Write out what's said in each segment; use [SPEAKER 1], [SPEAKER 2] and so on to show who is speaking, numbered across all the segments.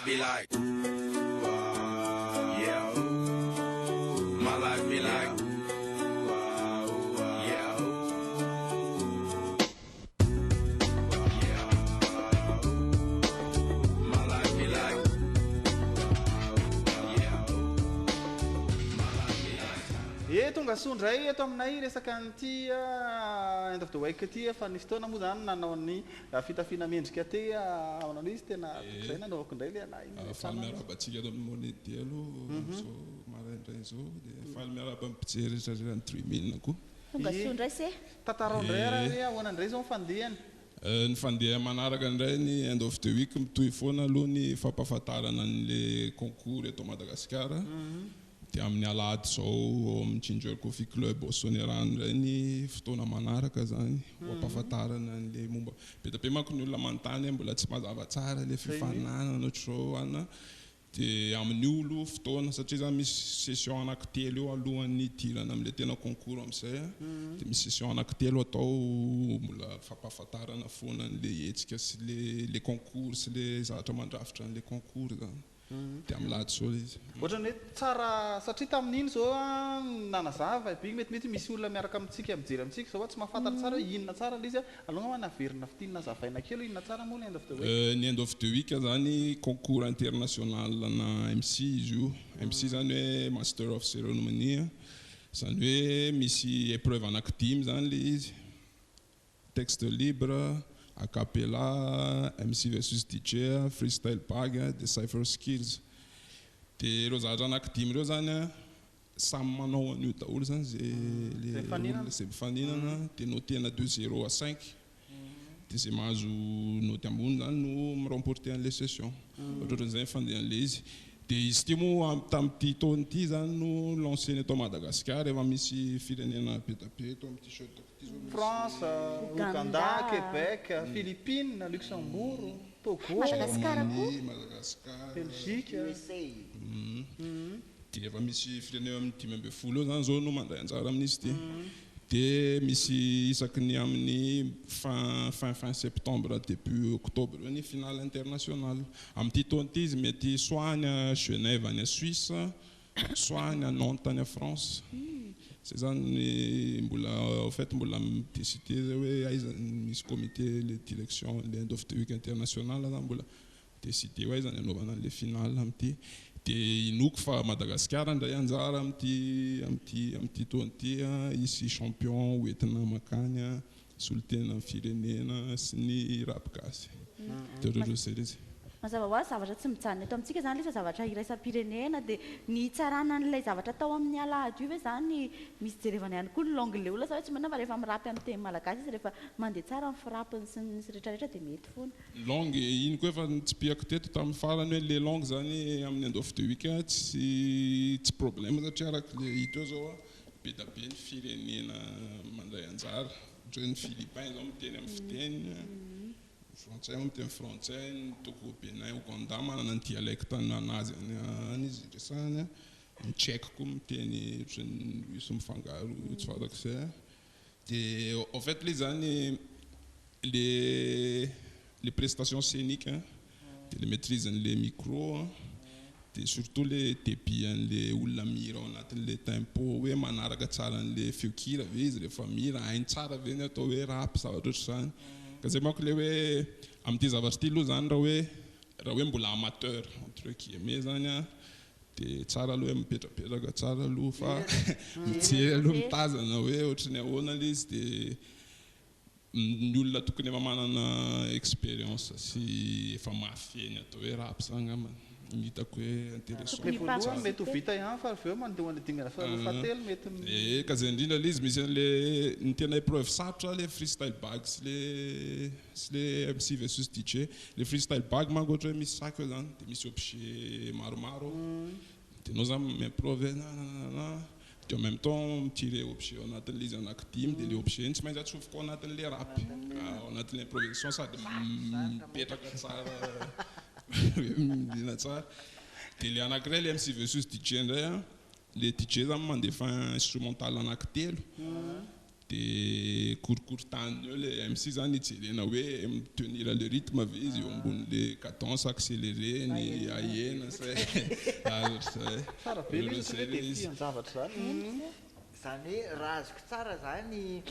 [SPEAKER 1] be like, ooh, yeah, ooh. My life be like, ooh, yeah, ooh. Yeah, ooh. My life be like, yeah, ooh. My life be like.
[SPEAKER 2] Tonga soandray eto aminay resaka an'ity end of the week ty fa nisy fotoana moa zany nanao ny fitafiana mendrika ty manao izy tena zay nanaovako indray le anay
[SPEAKER 3] faly miarabantsika eto amin'ny monety aloha so maraindray zao dia faly miaraba mipijery zarany 3000 koa
[SPEAKER 4] tonga soandray se
[SPEAKER 2] tantarao indray raha ahoana indray zao mifandehany
[SPEAKER 3] ny fandeha manaraka indray ny end of the week mitohy foana aloha ny fampahafantarana an'le concours eto Madagasikara dia amin'ny alahady zao amin'ny Ginger Coffee Club Sonerano indray ny fotoana manaraka zany ampahafantarana an'le momba be da be manko ny olona manontany mbola tsy mazava tsara le fifaninana ohatr'izao ana dia amin'ny olo fotoana satria zany misy session anankitelo eo alohan'ny tirana amin'le tena concours amin'izay dia misy session anankitelo atao mbola fampahafantarana foana an'le hetsika sy le concours sy le zavatra mandrafitra an'le concours zany dia amin'ny lahady zao izy
[SPEAKER 2] ohatrany hoe tsara satria tamin'iny zao nanazava big mety misy olona miaraka amintsika mijery amintsika zao tsy mahafantatra tsara hoe inona tsara le izy aloha mana averina fitinina zavaina kely inona tsara moa ny end of the week
[SPEAKER 3] ny end of the week zany concours international na MC izy io MC zany hoe master of ceremony zany hoe misy épreuve anankidimy zany le izy texte libre a cappella, MC versus DJ, freestyle bag, the cypher skills. Dia ireo zavatra anankidimy ireo zany samy manao an'io daholo zany zay mifaninana dia notena 2-0 à 5 dia zay mahazo noty ambony zany no miremporter an'le session ohatran'izay mifandeha an'le izy dia izy ty moa tamin'ity taona ity zany no lanceny eto Madagasikara efa misy firenena be da be eto amin'ny t-shirt
[SPEAKER 2] France, Ouganda, Québec, Philippines, Luxembourg, Togo,
[SPEAKER 4] Madagascar,
[SPEAKER 2] Belgique,
[SPEAKER 4] USA.
[SPEAKER 3] Dia efa misy firenena amin'ny 10 eo zany zao no mandray anjara amin'izy ty. Dia misy isaky ny amin'ny fin septembre début octobre eo ny finale internationale. Amin'ity taona ity izy mety soit any à Genève any à Suisse, soit any à Nantes any à France. C'est ça, en fait, mbola décidé hoe aiza misy comité le direction le end of the week international là mbola décidé hoe aiza anaovana le finale amin'ity dia inoko fa Madagascar ndray anjara amin'ity taona ity isy champion hoentina makany solitena firenena sy ny rapigasy dia zay izy
[SPEAKER 4] mazava ho azy zavatra tsy mijanona eto amintsika zany ilay fa zavatra iraisam-pirenena dia ny tsarana an'ilay zavatra atao amin'ny alahady io hoe zany misy jerevana ihany koa ny langle olona sa hoe tsy manana fa rehefa mirapy amin'ny teny malagasy izy rehefa mandeha tsara amin'ny firapiny sy ny rehetrarehetra dia mety foana
[SPEAKER 3] langue iny koa efa tsy piako teto tamin'ny farany hoe le langue zany amin'ny end of the week tsy problème satria araka le hita eo zao be da be ny firenena mandray anjara ohatra hoe ny Philippins zao miteny amin'ny fiteny français miteny français Togo Benin Ouganda manana ny dialecte anazy izy resahany ny tchèque koa miteny ohatran'ny mifangaro tsy fantako izay dia en fait le zany les prestations scéniques dia le maîtrise an'le micro dia surtout le débit an'le olona mira ao anatin'le tempo hoe manaraka tsara an'le feokira ve izy rehefa mira hainy tsara ve ny atao hoe rap zavatra ohatr' izany ka zay manko le hoe amin'ity zavatra ity aloha zany raha hoe mbola amateur entre guillemets zany dia tsara aloha hoe mipetrapetraka tsara aloha fa mijery aloha mitazana hoe ohatrany ahoana le izy dia ny olona tokony efa manana expérience sy efa mafeny atao hoe rap zany angambany hitako hoe intéressant
[SPEAKER 2] voalohany mety ho vita ihany fa avy eo mandeha dingana fahatelo mety
[SPEAKER 3] ka zay indrindra le izy misy an'le ny tena épreuve sarotra le freestyle bag sy le MC versus DJ le freestyle bag manko ohatra hoe misy sac eo zany dia misy objet maromaro dia anao zany miprove na dia en même temps mitire objet ao anatin'le izy anankidimy dia le objet iny tsy maintsy atsofoko ao anatin'le rap ao anatin'le improvisation sady mipetraka tsara midina tsara dia le anankiray le MC versus DJ indray le DJ zany mandefa instrumental anankitelo dia courtantany eo le MC zany ijerena hoe mitenir le rythme avy izy eo ambon'le cadence accéléré ny ahena zay
[SPEAKER 2] tsara be le izy hoe dia tiany zavatra zany
[SPEAKER 1] zany hoe raha azoko tsara zany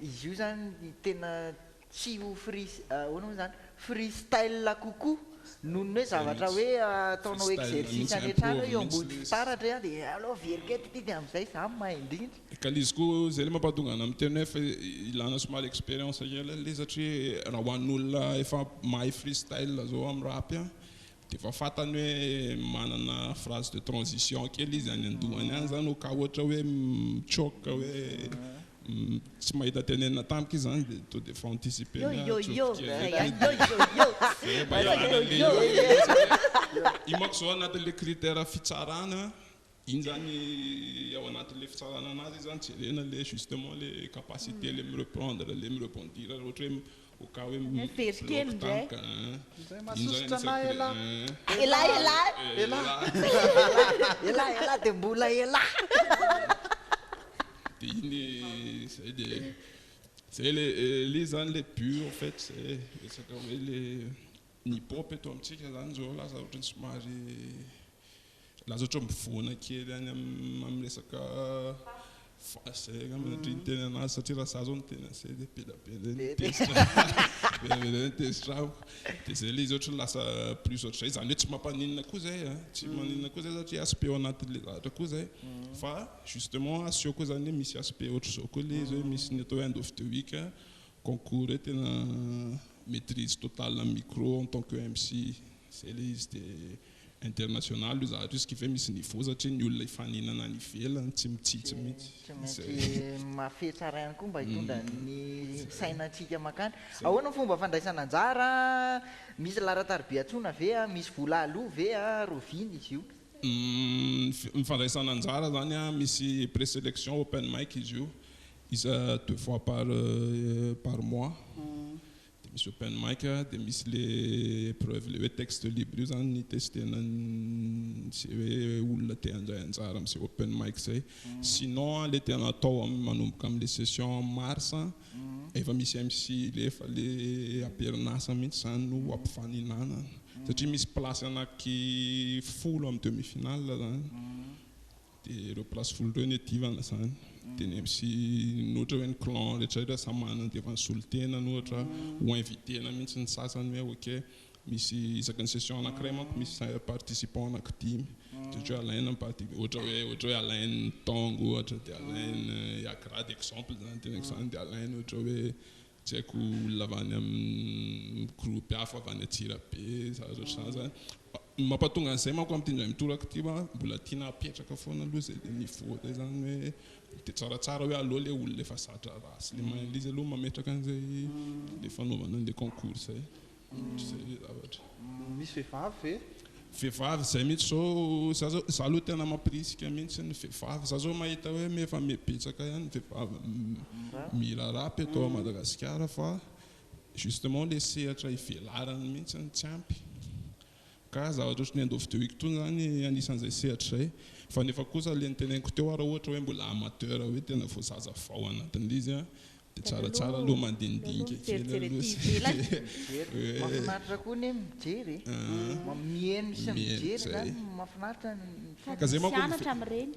[SPEAKER 1] izy io zany tena tsy ho ahoana moa zany freestyle kokoa noho ny hoe zavatra hoe ataonao exercice anetrany eo ambony fitaratra dia aloha veriketo ty dia amin'izay za mahay indrindra
[SPEAKER 3] ka izy koa zay le mampahatonga ana miteny hoe fa ilana somary expérience kely le satria raha hoan'olona efa mahay freestyle zao amin'ny rap dia efa fantany hoe manana phrase de transition kely izy any andohany any zany ka ohatra hoe mitsoka hoe tsy mahita tenenina tampoka izy zany dia to dia fa anticiper imako zao anatin'le critère fitsarana iny zany ao anatin'le fitsarana anazy zany jerena le justement le capacité le mireprendre le mirebondir ohatra hoe au cas hoe
[SPEAKER 4] verikely ndray
[SPEAKER 2] zay masosotra anahy
[SPEAKER 1] ela dia mbola ela
[SPEAKER 3] dia iny zay dia zay le zany le pur en fait c'est resaka hoe le ny hip-hop eto amintsika zany zao laza ohatra ny somary laza ohatra mivoana kely any amin'ny resaka zay amanatry ny teny anazy satria raha za zao ny teny zay dia pelapela nytestrako dia zay le izy ohatra lasa plus ohatra zay zany hoe tsy mampaninina koa zay tsy maninina koa zay satria aspect ao anatin'le zavatra koa zay fa justement asio koa zany hoe misy aspect ohatra zao koa le izy hoe misy ny atao end of the week concours hoe tena maîtrise totale micro en tant que MC zay le izy dia international io zavatra izy kife misy niveau satria ny olona ifaninana any ivelany tsy mitsitsy mihitsy
[SPEAKER 1] tsy maintsy mafy tsara ihany koa mba hitondra ny sainantsika makany ahoana fomba fandraisana anjara misy larataribe antsona ve misy vola aloha ve roviny izy io
[SPEAKER 3] mifandraisana anjara zany misy présélection open mic izy io izy 2 fois par mois misy open mic dia misy le épreuve le hoe texte libre io zany ny testena sy hoe olona te handray anjara amin'izay open mic zay sinon le tena atao manomboka amin'le session mars efa misy MC le efa le aperinasa mihitsy zany no ampifaninana satria misy place anaky folo amin'ny demi-finale zany dia ireo place folo ireo ny adivana zany dia ny MC nohatra hoe ny clan rehetra samy manana dia efa nisolo tena nohatra ho invitena mihitsy ny sasany hoe ok misy isaky ny session anankiray manko misy participant anankidimy ohatra hoe alaina ohatra hoe alainy tongo ohatra dia alainy Yakra d'exemple zany tena zany dia alainy ohatra hoe tsy haiko olona avy any amin'ny groupe hafa avy any Atsirabe zavatra zany mampatonga an'izay manko amin'ny tindray mitoraka ty mbola tiana apetraka foana aloha zay le niveau zay zany hoe dia tsaratsara hoe aloha le olona efa zatra rasy le mahay izy aloha mametraka an'izay le fanaovana an'le concours zay zay zavatra
[SPEAKER 2] misy vehivavy
[SPEAKER 3] vehivavy zay mihitsy zao za aloha tena mampirisika mihitsy ny vehivavy za zao mahita hoe efa mebetsaka ihany vehivavy mirarapy eto à Madagasikara fa justement le sehatra ivelarany mihitsy ny tsy ampy ka zavatra ohatry ny end of the week tony zany anisan'izay sehatra zay fa nefa kosa le niteneniko teo raha ohatra hoe mbola amateur hoe tena vao zaza vao anatin'le izy dia tsaratsara aloha mandinidinika kely aloha
[SPEAKER 1] mahafinaritra koa ny mijery mihaino sy mijery zany mahafinaritra
[SPEAKER 3] ka zay manko
[SPEAKER 4] sianatra amin'ireny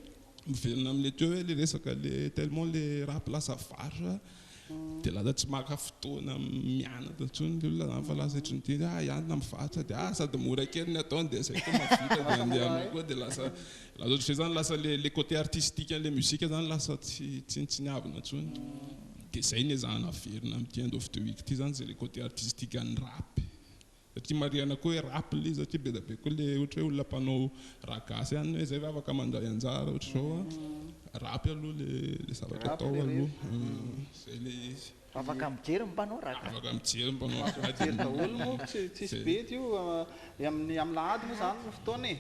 [SPEAKER 3] mivelona amin'le teo hoe le resaka le tellement le rap lasa varotra dia lasa tsy maka fotoana mianatra ntsony le olona zany fa lasa hitry ny teny ianona mivarotra dia sady mora kely ny ataony dia zay koa mavita dia andehanao koa dia lasa ohatry zany lasa le côté artistique an'le muzika zany lasa tsy niavina ntsony dia zay ny zahana averina amin'ity end of the week ty zany zay le côté artistique an'ny rap satria mariana koa hoe rap le satria be da be koa le ohatra hoe olona mpanao ragasy ihany hoe zay hoe afaka mandray anjara ohatra zao rap aloha le zavatra atao aloha zay le izy
[SPEAKER 1] afaka mijery mpanao raka
[SPEAKER 3] afaka mijery mpanao
[SPEAKER 2] jery daholo moa tsisy be tio amin'ny lahady moa zany no fotoana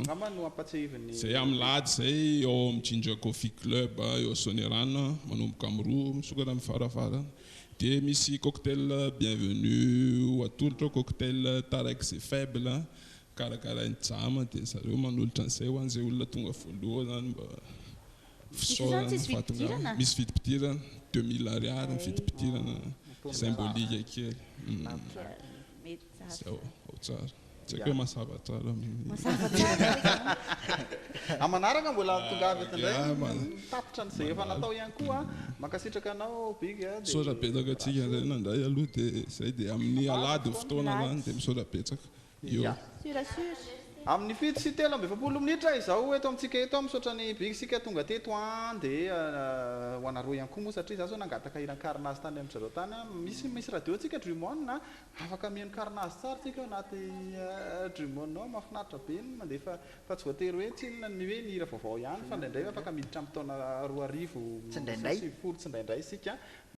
[SPEAKER 2] ngamba no ampatsahivany
[SPEAKER 3] zay amin'ny lahady zay ao amin'ny Ginger Coffee Club eo Sonerana manomboka amin'ny roa misokatra amin'ny farafarana dia misy cocktail bienvenue atolotra cocktail Tarex et Faible karakarainy jama dia zareo manolotra an'izay ho an'izay olona tonga voaloha zany mba fisaorana misy vidim-pidirana 2000 ariary mividim-pidirana symbolika kely
[SPEAKER 4] mety
[SPEAKER 3] zao ao tsara tsy haiko hoe mazava tsara
[SPEAKER 4] mazava tsara
[SPEAKER 2] amanaraka mbola tongavy etindray tapitra n'izay efa natao ihany koa makasitraka anao bigy a
[SPEAKER 3] misaorabetsaka atsika zay nandray aloha dia zay dia amin'ny alady ny fotoana zany dia misaorabetsaka io
[SPEAKER 4] surasura
[SPEAKER 2] amin'ny fito sy 3 minitra izao eto amintsika eto misaotra ny bigy sika tonga teto dia ho anareo ihany koa moa satria za zao nangataka iran-karinazy tany amin'ny zareo tany misy radio tsika Drummond afaka mihaino karinazy tsara tsika anaty Drummond ao mahafinaritra be mandefa fa tsy voatery hoe tsinona ny hoe ny hira vaovao ihany fa indraindray afaka miditra amin'ny taona 2000 tsy indraindray isika